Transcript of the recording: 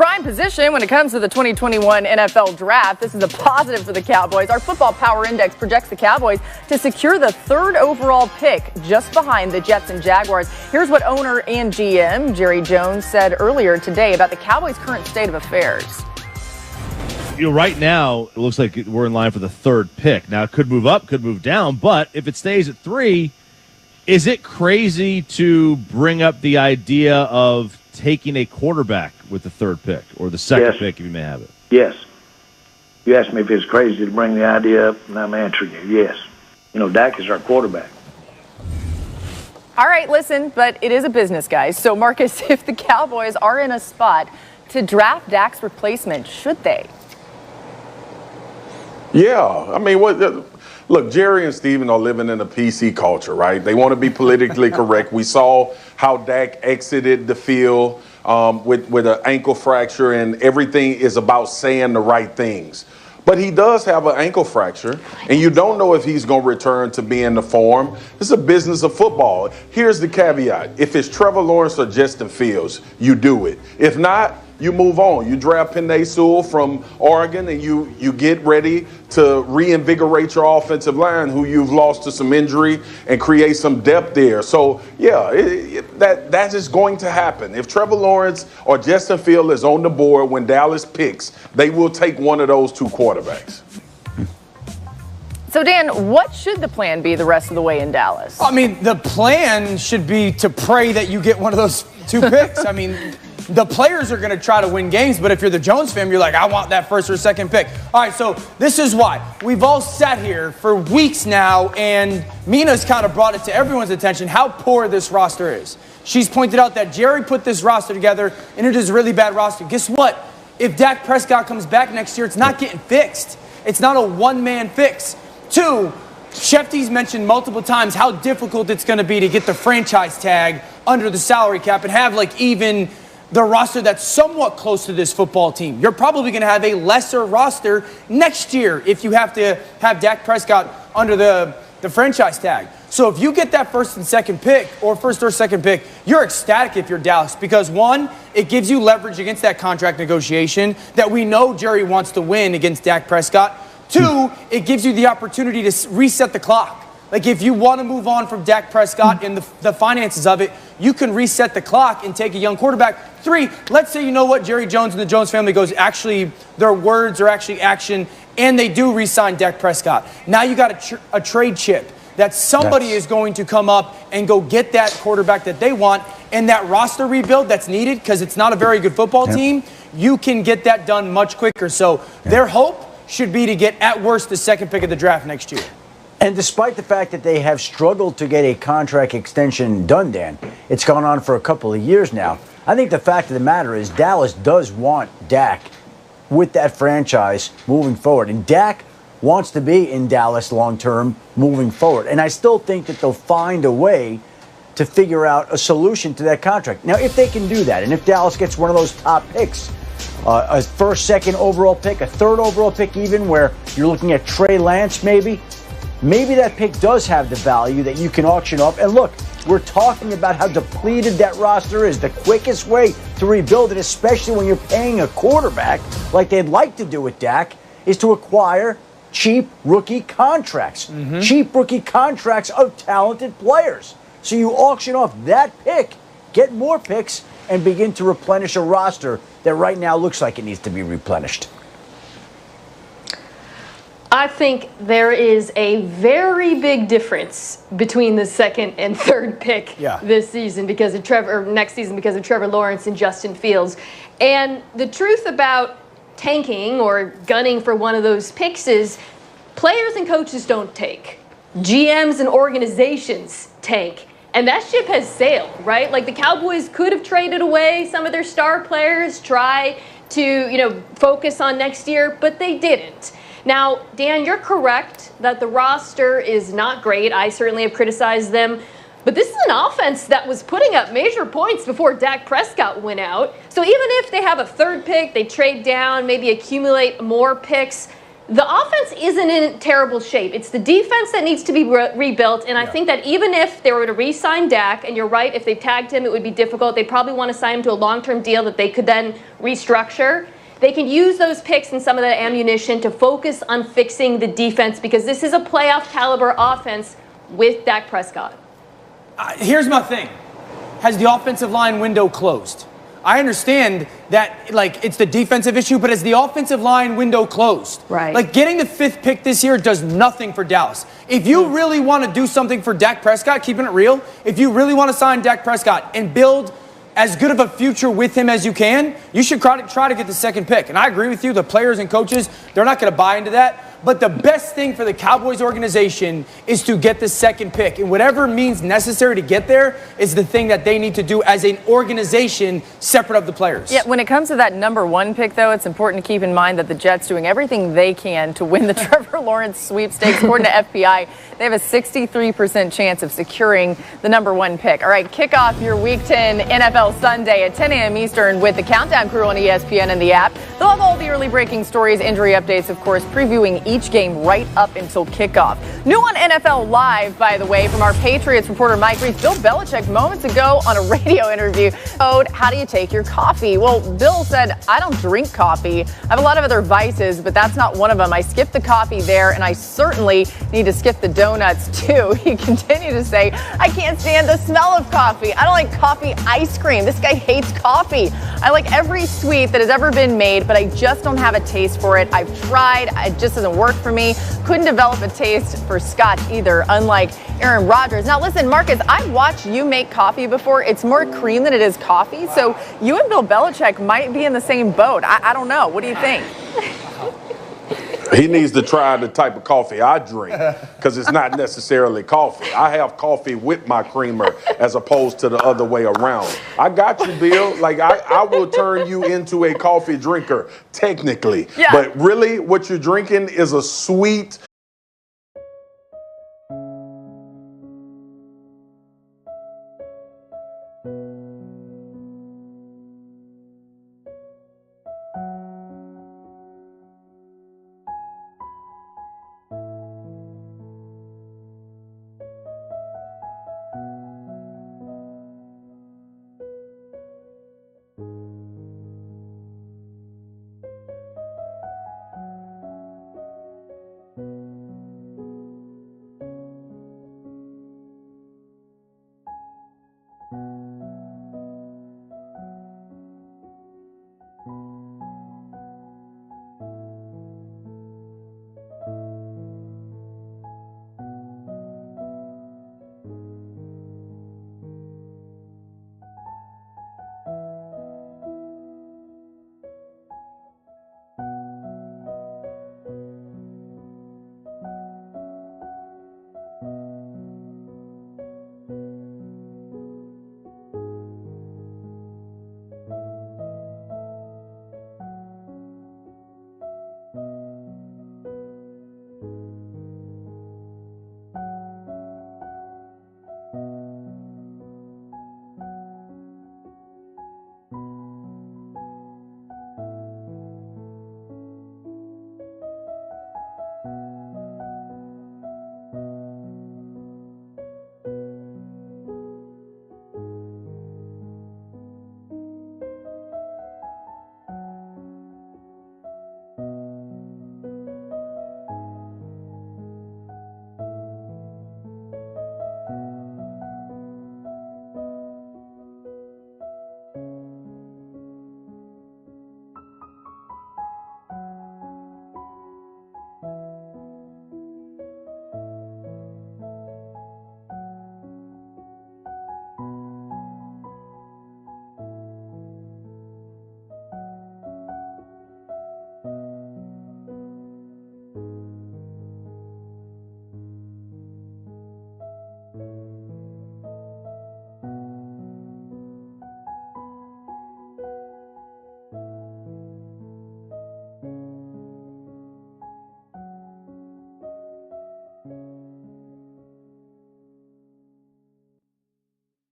prime position when it comes to the 2021 NFL Draft. This is a positive for the Cowboys. Our Football Power Index projects the Cowboys to secure the third overall pick, just behind the Jets and Jaguars. Here's what owner and GM Jerry Jones said earlier today about the Cowboys' current state of affairs. Right now, it looks like we're in line for the third pick. Now, it could move up, could move down, but if it stays at 3, is it crazy to bring up the idea of taking a quarterback with the third pick or the second pick if you may have it? Yes. You asked me if it's crazy to bring the idea up, and I'm answering you, yes. Dak is our quarterback. All right, listen, but it is a business, guys. So, Marcus, if the Cowboys are in a spot to draft Dak's replacement, should they? Yeah. I mean, look, Jerry and Steven are living in a PC culture, right? They want to be politically correct. We saw how Dak exited the field with an ankle fracture, and everything is about saying the right things. But he does have an ankle fracture, and you don't know if he's going to return to being the form. This is a business of football. Here's the caveat. If it's Trevor Lawrence or Justin Fields, you do it. If not, you move on. You draft Penei Sewell from Oregon, and you get ready to reinvigorate your offensive line, who you've lost to some injury, and create some depth there. So, yeah, that is going to happen. If Trevor Lawrence or Justin Fields is on the board when Dallas picks, they will take one of those two quarterbacks. So, Dan, what should the plan be the rest of the way in Dallas? I mean, the plan should be to pray that you get one of those two picks. I mean, the players are going to try to win games, but if you're the Jones fam, you're like, I want that first or second pick. All right, so this is why. We've all sat here for weeks now, and Mina's kind of brought it to everyone's attention how poor this roster is. She's pointed out that Jerry put this roster together, and it is a really bad roster. Guess what? If Dak Prescott comes back next year, it's not getting fixed. It's not a one-man fix. 2, Shefty's mentioned multiple times how difficult it's going to be to get the franchise tag under the salary cap and have even the roster that's somewhat close to this football team. You're probably going to have a lesser roster next year if you have to have Dak Prescott under the franchise tag. So if you get that first or second pick, you're ecstatic if you're Dallas because, 1, it gives you leverage against that contract negotiation that we know Jerry wants to win against Dak Prescott. 2, it gives you the opportunity to reset the clock. If you want to move on from Dak Prescott and the finances of it, you can reset the clock and take a young quarterback. 3, let's say Jerry Jones and the Jones family goes, actually, their words are actually action, and they do re-sign Dak Prescott. Now you got a trade chip that somebody is going to come up and go get that quarterback that they want, and that roster rebuild that's needed because it's not a very good football team, you can get that done much quicker. So their hope should be to get, at worst, the second pick of the draft next year. And despite the fact that they have struggled to get a contract extension done, Dan, it's gone on for a couple of years now. I think the fact of the matter is Dallas does want Dak with that franchise moving forward. And Dak wants to be in Dallas long-term moving forward. And I still think that they'll find a way to figure out a solution to that contract. Now, if they can do that, and if Dallas gets one of those top picks, a first, second overall pick, a third overall pick even, where you're looking at Trey Lance maybe that pick does have the value that you can auction off. And look, we're talking about how depleted that roster is. The quickest way to rebuild it, especially when you're paying a quarterback like they'd like to do with Dak, is to acquire cheap rookie contracts. Cheap rookie contracts of talented players. So you auction off that pick, get more picks, and begin to replenish a roster that right now looks like it needs to be replenished. I think there is a very big difference between the second and third pick this season because of next season because of Trevor Lawrence and Justin Fields. And the truth about tanking or gunning for one of those picks is players and coaches don't take. GMs and organizations tank. And that ship has sailed, right? The Cowboys could have traded away some of their star players, try to, focus on next year, but they didn't. Now, Dan, you're correct that the roster is not great. I certainly have criticized them. But this is an offense that was putting up major points before Dak Prescott went out. So even if they have a third pick, they trade down, maybe accumulate more picks, The offense isn't in terrible shape. It's the defense that needs to be rebuilt, and I think that even if they were to re-sign Dak, and you're right, if they tagged him, it would be difficult. They probably want to sign him to a long-term deal that they could then restructure. They can use those picks and some of that ammunition to focus on fixing the defense, because this is a playoff caliber offense with Dak Prescott. Here's my thing. Has the offensive line window closed? I understand that, like, it's the defensive issue, but is the offensive line window closed? Right. Like, getting the 5th pick this year does nothing for Dallas. If you really want to do something for Dak Prescott, keeping it real, if you really want to sign Dak Prescott and build as good of a future with him as you can, you should try to get the 2nd pick. And I agree with you, the players and coaches, they're not going to buy into that. But the best thing for the Cowboys organization is to get the 2nd pick. And whatever means necessary to get there is the thing that they need to do as an organization separate of the players. Yeah, when it comes to that number 1 pick, though, it's important to keep in mind that the Jets doing everything they can to win the Trevor Lawrence sweepstakes. According to FBI, they have a 63% chance of securing the number 1 pick. All right, kick off your Week 10 NFL Sunday at 10 a.m. Eastern with the Countdown crew on ESPN and the app. They'll have all the early breaking stories, injury updates, of course, previewing each game right up until kickoff. New on NFL Live, by the way, from our Patriots reporter Mike Reese. Bill Belichick moments ago on a radio interview. How do you take your coffee? Well, Bill said, I don't drink coffee. I have a lot of other vices, but that's not one of them. I skip the coffee there, and I certainly need to skip the donuts too. He continued to say, I can't stand the smell of coffee. I don't like coffee ice cream. This guy hates coffee. I like every sweet that has ever been made, but I just don't have a taste for it. I've tried. It just doesn't work for me. Couldn't develop a taste for scotch either, unlike Aaron Rodgers. Now listen, Marcus, I've watched you make coffee before. It's more cream than it is coffee. So you and Bill Belichick might be in the same boat. I don't know. What do you think? He needs to try the type of coffee I drink, because it's not necessarily coffee. I have coffee with my creamer as opposed to the other way around. I got you, Bill. Like, I will turn you into a coffee drinker, technically. Yeah. But really, what you're drinking is a sweet